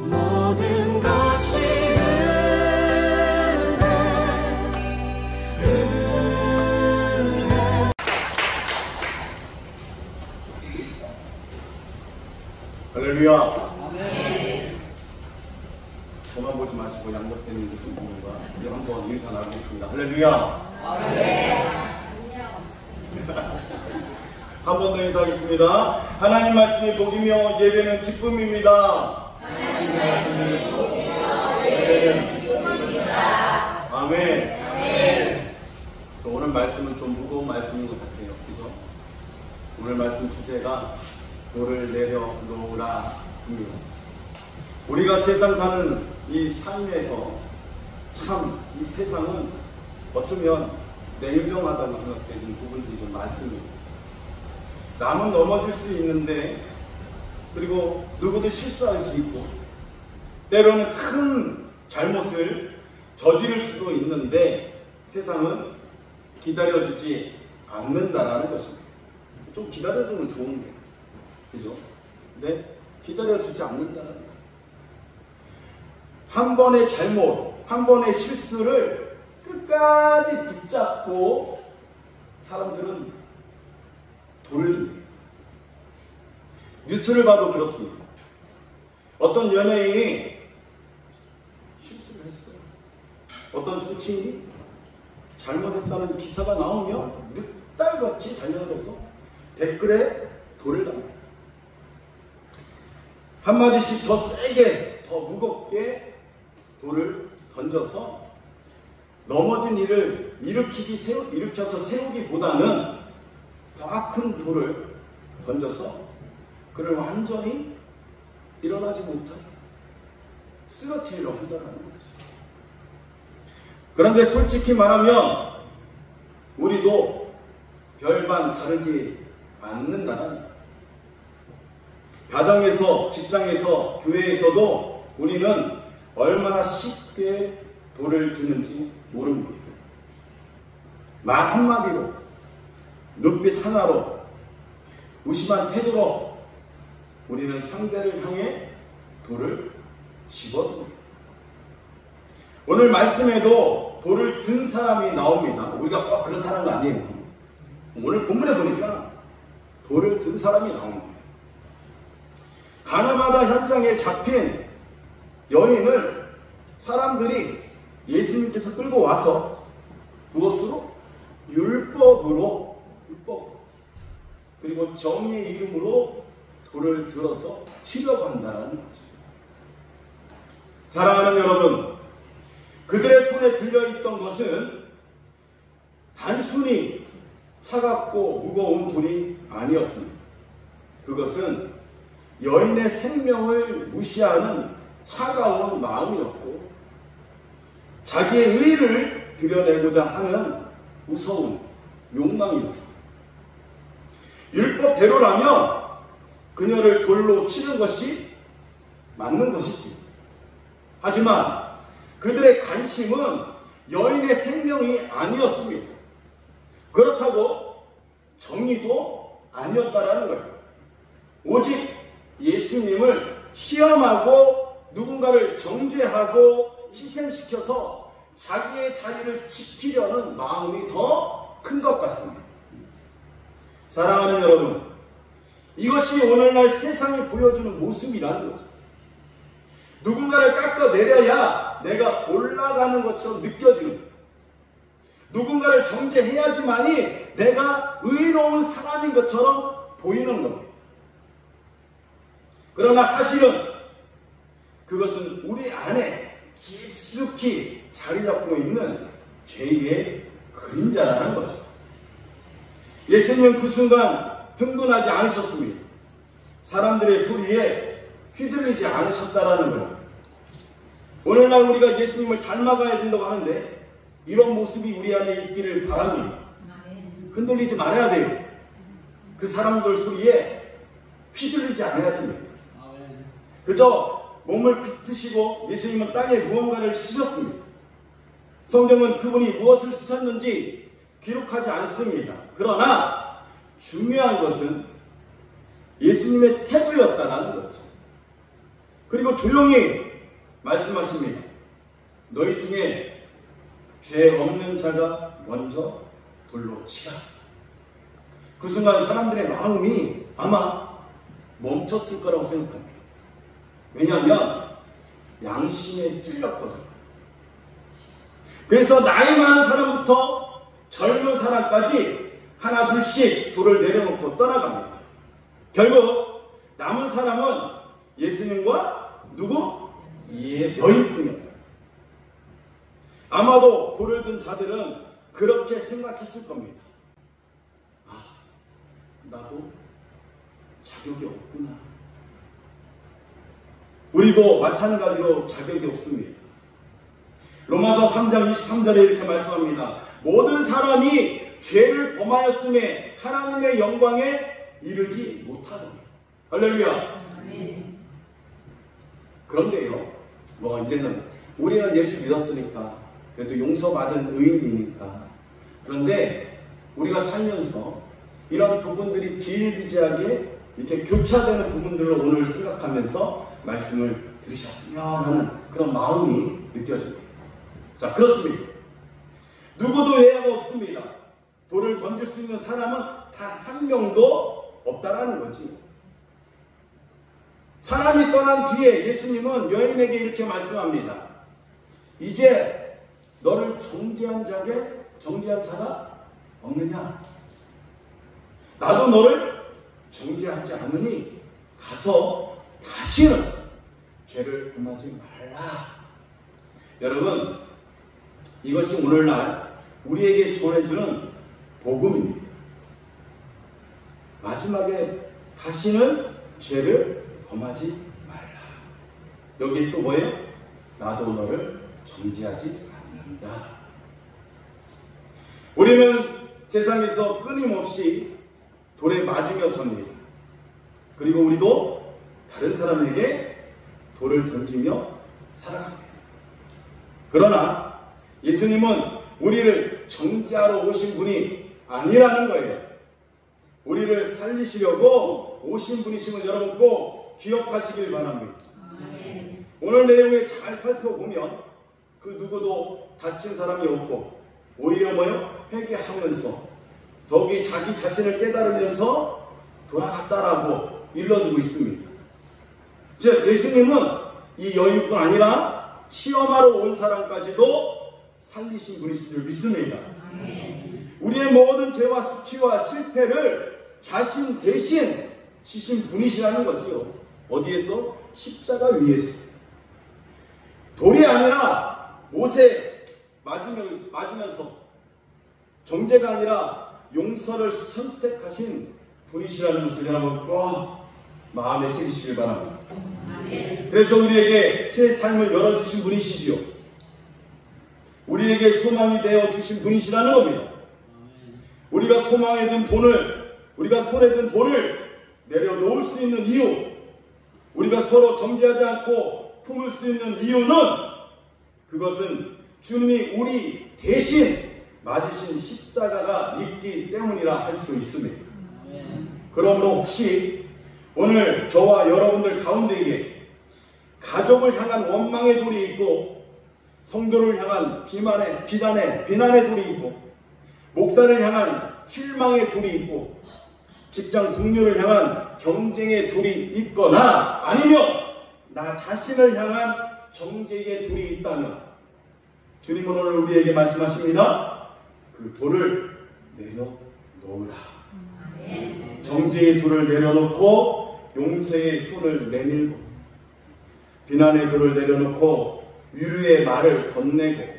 모든 것이 할렐루야. 아멘. 저만 보지 마시고 양복되는 무슨 분과 이제 한번 인사 나누겠습니다. 할렐루야. 아멘. 한 번 더 인사하겠습니다. 하나님 말씀이 복이며 예배는 기쁨입니다. 하나님 말씀이 복이며 예배는 기쁨입니다. 아멘. 아멘. 오늘 말씀은 좀 무거운 말씀인 것 같아요. 그죠? 오늘 말씀 주제가 돌을 내려놓으라 입니다. 우리가 세상 사는 이 삶에서 참 이 세상은 어쩌면 냉정하다고 생각되는 부분들이 좀 많습니다. 남은 넘어질 수 있는데, 그리고 누구도 실수할 수 있고, 때로는 큰 잘못을 저지를 수도 있는데 세상은 기다려주지 않는다라는 것입니다. 좀 기다려주면 좋은데, 그죠? 근데 기다려주지 않는다는 거예요. 한 번의 잘못, 한 번의 실수를 끝까지 붙잡고 사람들은 돌을 듭니다. 뉴스를 봐도 그렇습니다. 어떤 연예인이 실수를 했어요. 어떤 정치인이 잘못했다는 기사가 나오면 늑달같이 달려들어서 댓글에 돌을 담니다. 한마디씩 더 세게, 더 무겁게 돌을 던져서 넘어진 일을 일으켜서 세우기보다는 더 큰 돌을 던져서 그를 완전히 일어나지 못하게 쓰러뜨리려 한다는 거죠. 그런데 솔직히 말하면 우리도 별반 다르지 않는다는 거예요. 가정에서, 직장에서, 교회에서도 우리는 얼마나 쉽게 돌을 드는지 모릅니다. 말 한마디로, 눈빛 하나로, 무심한 태도로 우리는 상대를 향해 돌을 집어듭니다. 오늘 말씀에도 돌을 든 사람이 나옵니다. 우리가 꼭 그렇다는 거 아니에요. 오늘 본문에 보니까 돌을 든 사람이 나옵니다. 가나마다 현장에 잡힌 여인을 사람들이 예수님께서 끌고 와서 무엇으로? 율법 그리고 정의의 이름으로 돌을 들어서 치려고 한다는 거죠. 사랑하는 여러분, 그들의 손에 들려있던 것은 단순히 차갑고 무거운 돌이 아니었습니다. 그것은 여인의 생명을 무시하는 차가운 마음이었고, 자기의 의를 드러내고자 하는 무서운 욕망이었습니다. 율법대로라면 그녀를 돌로 치는 것이 맞는 것이지. 하지만 그들의 관심은 여인의 생명이 아니었습니다. 그렇다고 정의도 아니었다라는 거예요. 오직 예수님을 시험하고 누군가를 정죄하고 희생시켜서 자기의 자리를 지키려는 마음이 더 큰 것 같습니다. 사랑하는 여러분, 이것이 오늘날 세상이 보여주는 모습이라는 거죠. 누군가를 깎아내려야 내가 올라가는 것처럼 느껴지는 거예요. 누군가를 정죄해야지만이 내가 의로운 사람인 것처럼 보이는 겁니다. 그러나 사실은 그것은 우리 안에 깊숙이 자리 잡고 있는 죄의 그림자라는 거죠. 예수님은 그 순간 흥분하지 않으셨습니다. 사람들의 소리에 휘둘리지 않으셨다라는 거예요. 오늘날 우리가 예수님을 닮아가야 된다고 하는데 이런 모습이 우리 안에 있기를 바랍니다. 흔들리지 말아야 돼요. 그 사람들 소리에 휘둘리지 않아야 됩니다. 그저 몸을 푸시고 예수님은 땅에 무언가를 쓰셨습니다. 성경은 그분이 무엇을 쓰셨는지 기록하지 않습니다. 그러나 중요한 것은 예수님의 태도였다는 거죠. 그리고 조용히 말씀하십니다. 너희 중에 죄 없는 자가 먼저 돌로 치라. 그 순간 사람들의 마음이 아마 멈췄을 거라고 생각합니다. 왜냐하면 양심에 찔렸거든요. 그래서 나이 많은 사람부터 젊은 사람까지 하나 둘씩 돌을 내려놓고 떠나갑니다. 결국 남은 사람은 예수님과 누구? 여인뿐이었다. 아마도 돌을 든 자들은 그렇게 생각했을 겁니다. 아, 나도 자격이 없구나. 우리도 마찬가지로 자격이 없습니다. 로마서 3장 23절에 이렇게 말씀합니다. 모든 사람이 죄를 범하였음에 하나님의 영광에 이르지 못하더니. 할렐루야. 그런데요, 이제는 우리는 예수 믿었으니까, 그래도 용서받은 의인이니까. 그런데 우리가 살면서 이런 부분들이 비일비재하게 이렇게 교차되는 부분들을 오늘 생각하면서 말씀을 들으셨으면 하는 그런 마음이 느껴집니다. 자, 그렇습니다. 누구도 예외가 없습니다. 돌을 던질 수 있는 사람은 단 한 명도 없다라는 거지. 사람이 떠난 뒤에 예수님은 여인에게 이렇게 말씀합니다. 이제 너를 정죄한 자가 없느냐? 나도 너를 정죄하지 않으니 가서 다시는 죄를 범하지 말라. 여러분, 이것이 오늘날 우리에게 전해주는 복음입니다. 마지막에 다시는 죄를 범하지 말라. 여기 또 뭐예요? 나도 너를 정죄하지 않는다. 우리는 세상에서 끊임없이 돌에 맞으며 삽니다. 그리고 우리도 다른 사람에게 돌을 던지며 살아갑니다. 그러나 예수님은 우리를 정죄하러 오신 분이 아니라는 거예요. 우리를 살리시려고 오신 분이심을 여러분 꼭 기억하시길 바랍니다. 오늘 내용에 잘 살펴보면 그 누구도 다친 사람이 없고 오히려 회개하면서 더욱이 자기 자신을 깨달으면서 돌아갔다라고 일러주고 있습니다. 즉 예수님은 이 여인뿐 아니라 시험하러 온 사람까지도 살리신 분이신 줄 믿습니다. 우리의 모든 죄와 수치와 실패를 자신 대신 지신 분이시라는 거지요. 어디에서? 십자가 위에서. 돌이 아니라 못에 맞으면서 정죄가 아니라 용서를 선택하신 분이시라는 것을 여러분 꼭 마음에 새기시길 바랍니다. 그래서 우리에게 새 삶을 열어주신 분이시지요. 우리에게 소망이 되어 주신 분이시라는 겁니다. 우리가 소망에 든 돈을, 우리가 손에 든 돌을 내려놓을 수 있는 이유, 우리가 서로 정죄하지 않고 품을 수 있는 이유는 그것은 주님이 우리 대신 맞으신 십자가가 있기 때문이라 할 수 있습니다. 그러므로 혹시 오늘 저와 여러분들 가운데에 가족을 향한 원망의 돌이 있고 성도를 향한 비난의 돌이 있고 목사를 향한 실망의 돌이 있고 직장 동료를 향한 경쟁의 돌이 있거나 아니면 나 자신을 향한 정죄의 돌이 있다면 주님은 오늘 우리에게 말씀하십니다. 그 돌을 내려놓으라. 정죄의 돌을 내려놓고 용서의 손을 내밀고 비난의 돌을 내려놓고 위로의 말을 건네고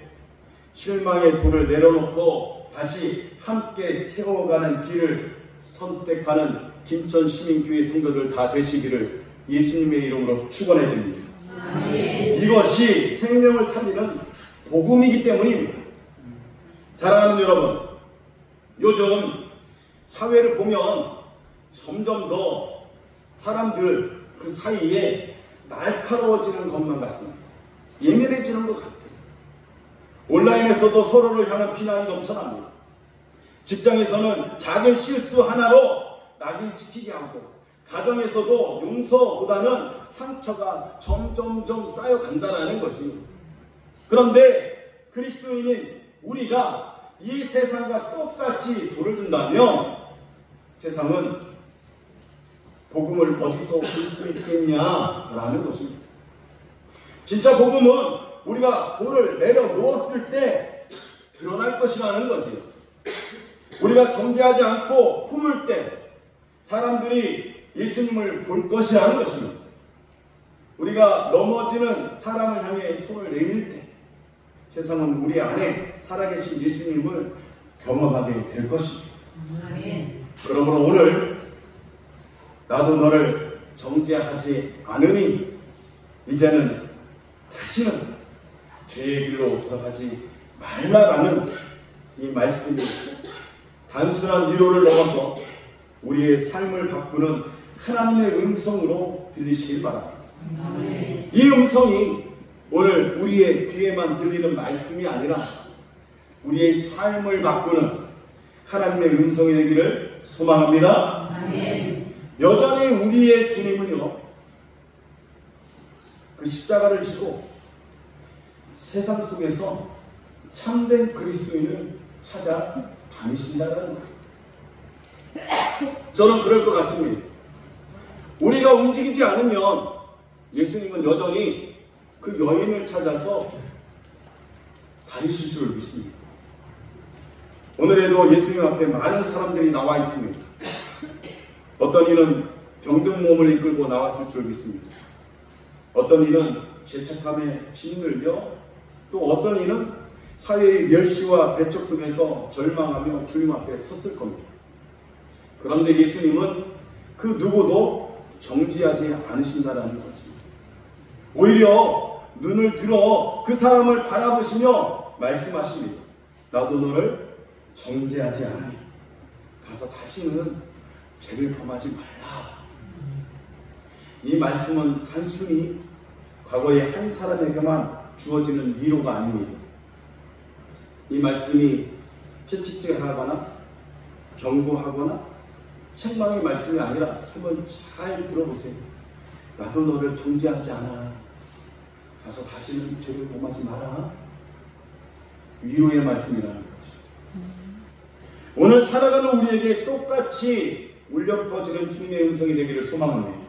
실망의 돌을 내려놓고 다시 함께 세워가는 길을 선택하는 김천시민교회 성도들 다 되시기를 예수님의 이름으로 축원해 드립니다. 이것이 생명을 살리는 복음이기 때문입니다. 사랑하는 여러분, 요즘 사회를 보면 점점 더 사람들 그 사이에 날카로워지는 것만 같습니다. 예민해지는 것 같아요. 온라인에서도 서로를 향한 비난이 넘쳐납니다. 직장에서는 작은 실수 하나로 낙인 찍히게 하고 가정에서도 용서보다는 상처가 점점점 쌓여간다는 거지. 그런데 그리스도인인 우리가 이 세상과 똑같이 돌을 든다면 세상은 복음을 어디서 볼 수 있겠냐라는 것입니다. 진짜 복음은 우리가 돌을 내려놓았을 때 드러날 것이라는 거지. 우리가 정죄하지 않고 품을 때 사람들이 예수님을 볼 것이라는 것입니다. 우리가 넘어지는 사람을 향해 손을 내밀 때 세상은 우리 안에 살아계신 예수님을 경험하게 될 것입니다. 그러므로 오늘 나도 너를 정죄하지 않으니 이제는 다시는 죄의 길로 돌아가지 말라라는 이 말씀이 단순한 위로를 넘어서 우리의 삶을 바꾸는 하나님의 음성으로 들리시길 바랍니다. 이 음성이 오늘 우리의 귀에만 들리는 말씀이 아니라 우리의 삶을 바꾸는 하나님의 음성이 되기를 소망합니다. 여전히 우리의 주님은요, 그 십자가를 지고 세상 속에서 참된 그리스도인을 찾아 다니신다는 거예요. 저는 그럴 것 같습니다. 우리가 움직이지 않으면 예수님은 여전히 그 여인을 찾아서 다니실 줄 믿습니다. 오늘에도 예수님 앞에 많은 사람들이 나와 있습니다. 어떤 이는 병든 몸을 이끌고 나왔을 줄 믿습니다. 어떤 이는 죄책감에 짓눌려, 또 어떤 이는 사회의 멸시와 배척 속에서 절망하며 주님 앞에 섰을 겁니다. 그런데 예수님은 그 누구도 정죄하지 않으신다는 것입니다. 오히려 눈을 들어 그 사람을 바라보시며 말씀하십니다. 나도 너를 정죄하지 않으니 가서 다시는 죄를 범하지 말라. 이 말씀은 단순히 과거의 한 사람에게만 주어지는 위로가 아닙니다. 이 말씀이 채찍질하거나 경고하거나 책망의 말씀이 아니라 한번 잘 들어보세요. 나도 너를 정죄하지 않아. 가서 다시는 죄를 범하지 마라. 위로의 말씀이라는 것이죠. 오늘 살아가는 우리에게 똑같이 울려 퍼지는 주님의 음성이 되기를 소망합니다.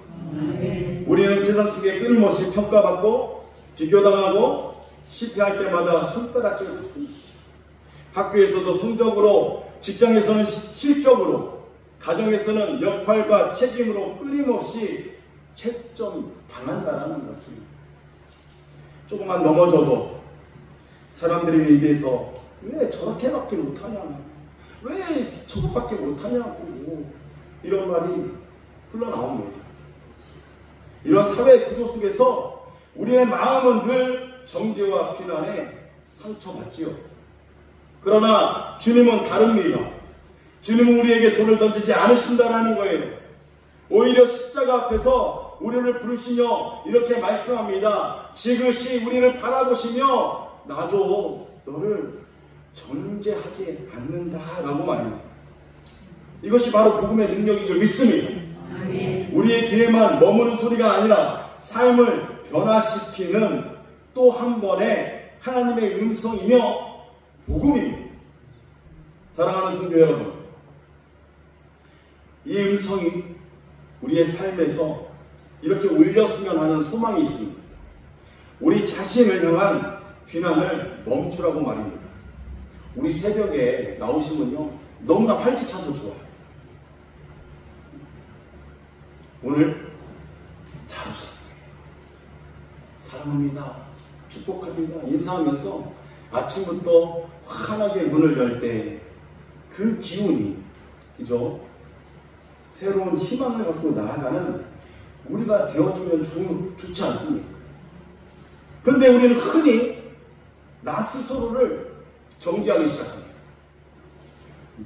우리는 세상 속에 끊임없이 평가받고 비교당하고 실패할 때마다 손가락질을 받습니다. 학교에서도 성적으로, 직장에서는 실적으로, 가정에서는 역할과 책임으로 끊임없이 채점 당한다는 거죠. 조금만 넘어져도 사람들의 입에서 왜 저렇게밖에 못하냐, 왜 저것밖에 못하냐고 이런 말이 흘러나옵니다. 이런 사회 구조 속에서 우리의 마음은 늘 정죄와 비난에 상처받지요. 그러나 주님은 다릅니다. 주님은 우리에게 돌을 던지지 않으신다라는 거예요. 오히려 십자가 앞에서 우리를 부르시며 이렇게 말씀합니다. 지그시 우리를 바라보시며 나도 너를 정죄하지 않는다라고 말합니다. 이것이 바로 복음의 능력인 줄 믿습니다. 우리의 귀에만 머무는 소리가 아니라 삶을 변화시키는 또 한 번의 하나님의 음성이며 복음입니다. 사랑하는 성도 여러분, 이 음성이 우리의 삶에서 이렇게 울렸으면 하는 소망이 있습니다. 우리 자신을 향한 비난을 멈추라고 말입니다. 우리 새벽에 나오시면요, 너무나 활기차서 좋아요. 오늘 잘 오셨어요. 사랑합니다. 축복합니다. 인사하면서 아침부터 환하게 문을 열 때 그 기운이, 그죠? 새로운 희망을 갖고 나아가는 우리가 되어주면 좋지 않습니까? 근데 우리는 흔히 나 스스로를 정죄하기 시작합니다.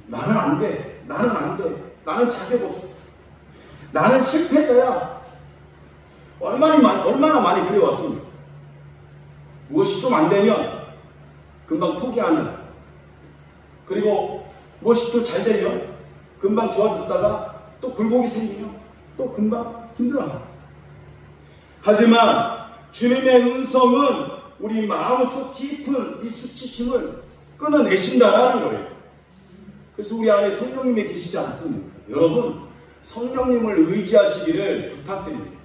나는 안 돼. 나는 안 돼. 나는 자격 없어. 나는 실패자야. 얼마나 많이 그래왔습니까? 무엇이 좀 안 되면 금방 포기하는, 그리고 무엇이 또 잘 되면 금방 좋아졌다가 또 굴곡이 생기면 또 금방 힘들어. 하지만 주님의 음성은 우리 마음속 깊은 이 수치심을 끊어내신다라는 거예요. 그래서 우리 안에 성령님이 계시지 않습니까? 여러분, 성령님을 의지하시기를 부탁드립니다.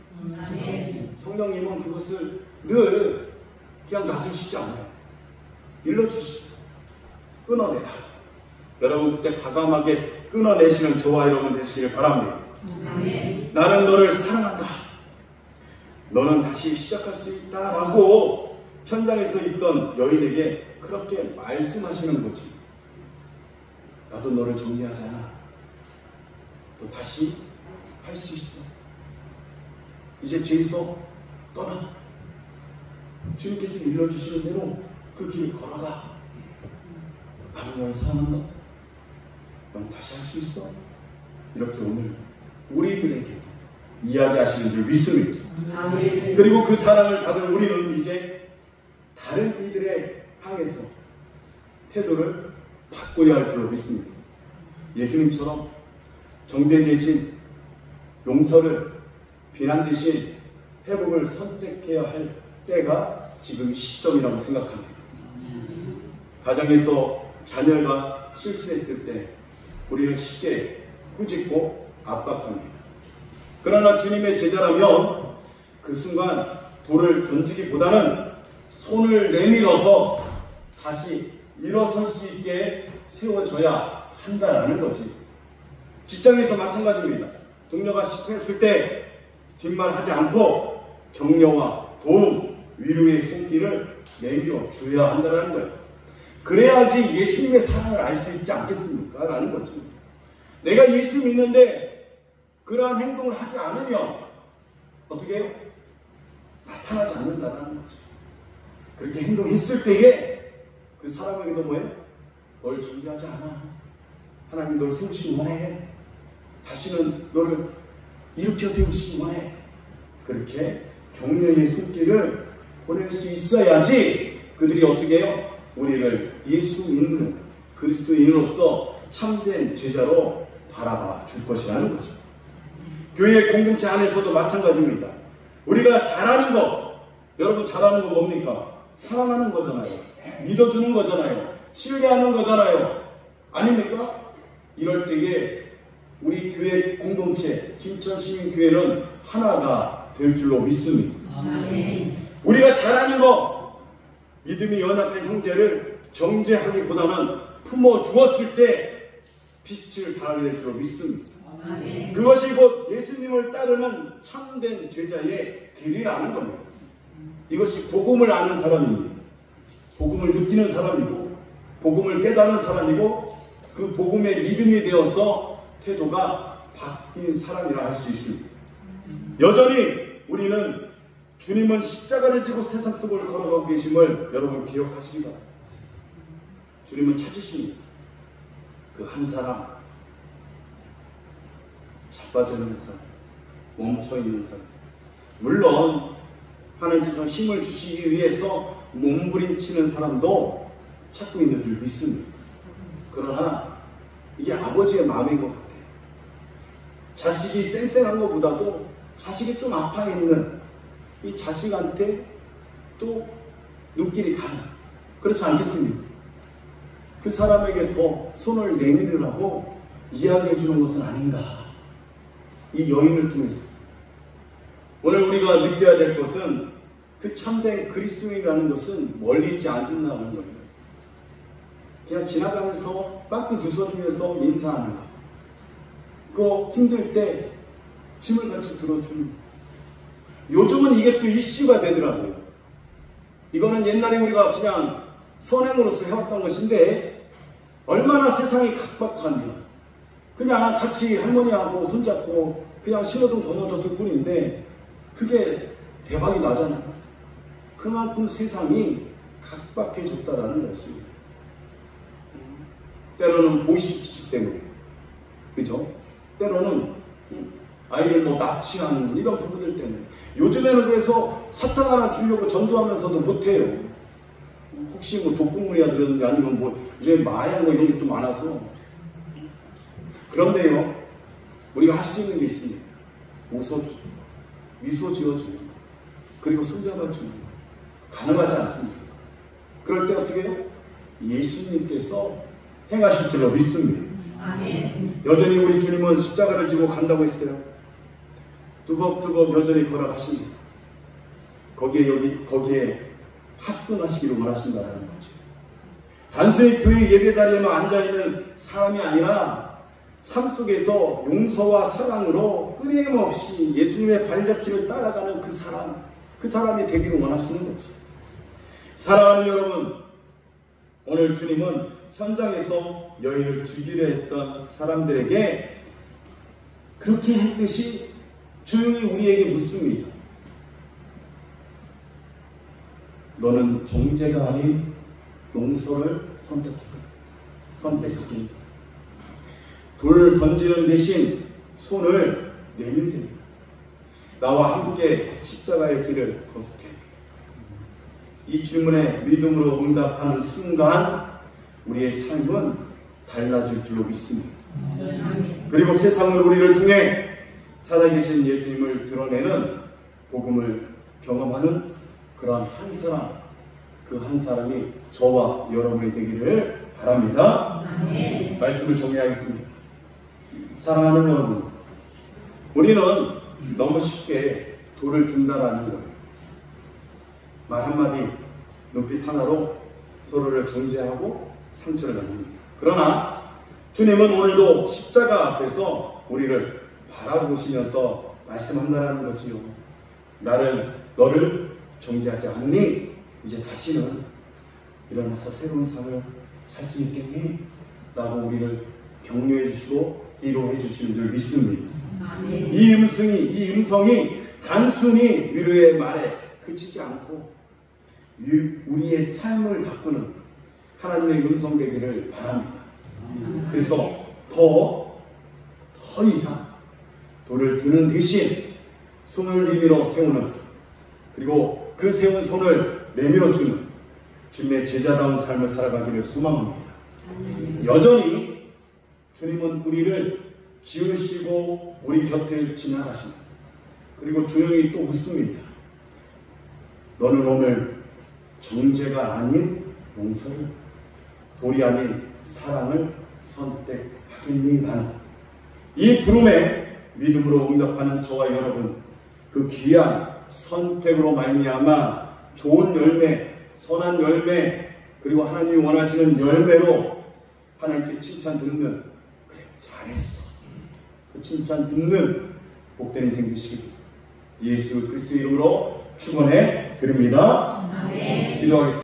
성령님은 그것을 늘 그냥 놔두시지 않아요. 일러주시고 끊어내라. 여러분, 그때 과감하게 끊어내시는 저와 여러분 되시기를 바랍니다. 나는 너를 사랑한다. 너는 다시 시작할 수 있다 라고 현장에서 있던 여인에게 그렇게 말씀하시는 거지. 나도 너를 정리하잖아. 너 다시 할 수 있어. 이제 죄에서 떠나. 주님께서 일러주시는 대로 그 길을 걸어가. 나는 너를 사랑한다. 넌 다시 할 수 있어. 이렇게 오늘 우리들에게 이야기하시는 줄 믿습니다. 그리고 그 사랑을 받은 우리는 이제 다른 이들에 향해서 태도를 바꿔야 할 줄로 믿습니다. 예수님처럼 정죄 대신 용서를, 비난 대신 회복을 선택해야 할 때가 지금 시점이라고 생각합니다. 가정에서 자녀가 실수했을 때 우리는 쉽게 꾸짖고 압박합니다. 그러나 주님의 제자라면 그 순간 돌을 던지기보다는 손을 내밀어서 다시 일어설 수 있게 세워져야 한다라는 거지. 직장에서 마찬가지입니다. 동료가 실패했을 때 뒷말하지 않고 격려와 도움, 위로의 손길을 내밀어 줘야 한다는 거예요. 그래야지 예수님의 사랑을 알 수 있지 않겠습니까? 라는 거죠. 내가 예수 믿는데 그러한 행동을 하지 않으면 어떻게 해요? 나타나지 않는다는 거죠. 그렇게 행동했을 때에 그 사람에게도 뭐예요? 널 존재하지 않아. 하나님 너를 세우시기 원해. 다시는 너를 일으켜 세우시기 원해. 그렇게 격려의 손길을 보낼 수 있어야지 그들이 어떻게 해요? 우리를 예수 믿는 그리스도인으로서 참된 제자로 바라봐 줄 것이라는 거죠. 교회 공동체 안에서도 마찬가지입니다. 우리가 잘하는 거, 여러분 잘하는 거 뭡니까? 사랑하는 거잖아요. 믿어주는 거잖아요. 신뢰하는 거잖아요. 아닙니까? 이럴 때에 우리 교회 공동체, 김천시민교회는 하나가 될 줄로 믿습니다. 우리가 잘하는 거, 믿음이 연합된 형제를 정죄하기보다는 품어 주었을 때 빛을 발하게 될 줄로 믿습니다. 그것이 곧 예수님을 따르는 참된 제자의 길이라는 겁니다. 이것이 복음을 아는 사람입니다. 복음을 느끼는 사람이고 복음을 깨달은 사람이고 그 복음의 믿음이 되어서 태도가 바뀐 사람이라 할 수 있습니다. 여전히 우리는 주님은 십자가를 지고 세상 속을 걸어가고 계심을 여러분 기억하시기 바랍니다. 주님은 찾으십니다. 그 한 사람, 자빠져 있는 사람, 멈춰 있는 사람. 물론 하나님께서 힘을 주시기 위해서 몸부림치는 사람도 찾고 있는 줄 믿습니다. 그러나 이게 아버지의 마음인 것 같아요. 자식이 쌩쌩한 것보다도 자식이 좀 아파 있는 이 자식한테 또 눈길이 가는, 그렇지 않겠습니까? 그 사람에게 더 손을 내밀으라고 이야기해 주는 것은 아닌가. 이 여인을 통해서 오늘 우리가 느껴야 될 것은 그 참된 그리스도인이라는 것은 멀리 있지 않는다는 거예요. 그냥 지나가면서 빠꾸 두서주면서 인사하는 거. 그거 힘들 때 짐을 같이 들어주는 거. 요즘은 이게 또 이슈가 되더라고요. 이거는 옛날에 우리가 그냥 선행으로서 해왔던 것인데 얼마나 세상이 각박하며 그냥 같이 할머니하고 손잡고 그냥 신호등 건너줬을 뿐인데 그게 대박이 나잖아요. 그만큼 세상이 각박해졌다라는 것이. 때로는 보이스피치 때문에, 그죠? 때로는 아이를 뭐 납치하는 이런 부분들 때문에. 요즘에는 그래서 사탕 하나 주려고 전도하면서도 못해요. 혹시 뭐 독극물이야 들었는지 아니면 뭐 요즘 마약 뭐 이런 게 좀 많아서. 그런데요, 우리가 할 수 있는 게 있습니다. 웃어주고 미소 지어주고 그리고 손잡아주고 가능하지 않습니까? 그럴 때 어떻게 해요? 예수님께서 행하실 줄로 믿습니다. 아멘. 여전히 우리 주님은 십자가를 지고 간다고 했어요. 뚜벅뚜벅 여전히 걸어가십니다. 거기에 합선하시기를 원하신다는 거죠. 단순히 교회 예배 자리에만 앉아있는 사람이 아니라 삶 속에서 용서와 사랑으로 끊임없이 예수님의 발자취를 따라가는 그 사람이 되기를 원하시는 거죠. 사랑하는 여러분, 오늘 주님은 현장에서 여인을 죽이려 했던 사람들에게 그렇게 했듯이 조용히 우리에게 묻습니다. 너는 정죄가 아닌 용서를 선택하기. 돌을 던지는 대신 손을 내밀게. 나와 함께 십자가의 길을 거듭해. 이 질문에 믿음으로 응답하는 순간 우리의 삶은 달라질 줄로 믿습니다. 그리고 세상은 우리를 통해 살아계신 예수님을 드러내는 복음을 경험하는 그러한 한 사람, 그 한 사람이 저와 여러분이 되기를 바랍니다. 아멘. 말씀을 정리하겠습니다. 사랑하는 여러분, 우리는 너무 쉽게 돌을 든다라는 거예요. 말 한마디, 눈빛 하나로 서로를 정죄하고 상처를 남깁니다. 그러나 주님은 오늘도 십자가 앞에서 우리를 바라보시면서 말씀한다라는 거지요. 너를 정죄하지 않니? 이제 다시는 일어나서 새로운 삶을 살 수 있겠니? 라고 우리를 격려해 주시고 위로해 주시는 줄 믿습니다. 아멘. 이 음성이 단순히 위로의 말에 그치지 않고 우리의 삶을 바꾸는 하나님의 음성 되기를 바랍니다. 그래서 더 이상 돌을 드는 대신 손을 내밀어 세우는, 그리고 그 세운 손을 내밀어 주는 주님의 제자다운 삶을 살아가기를 소망합니다. 여전히 주님은 우리를 지으시고 우리 곁을 지나가십니다. 그리고 조용히 또 묻습니다. 너는 오늘 정죄가 아닌 용서를, 돌이 아닌 사랑을 선택하겠니? 나는 이 부름에 믿음으로 응답하는 저와 여러분, 그 귀한 선택으로 말미암아 좋은 열매, 선한 열매, 그리고 하나님이 원하시는 열매로 하나님께 칭찬 듣는, 그래 잘했어, 그 칭찬 듣는 복된 인생 되시길 예수 그리스도 이름으로 축원해 드립니다. 아멘. 기도하겠습니다.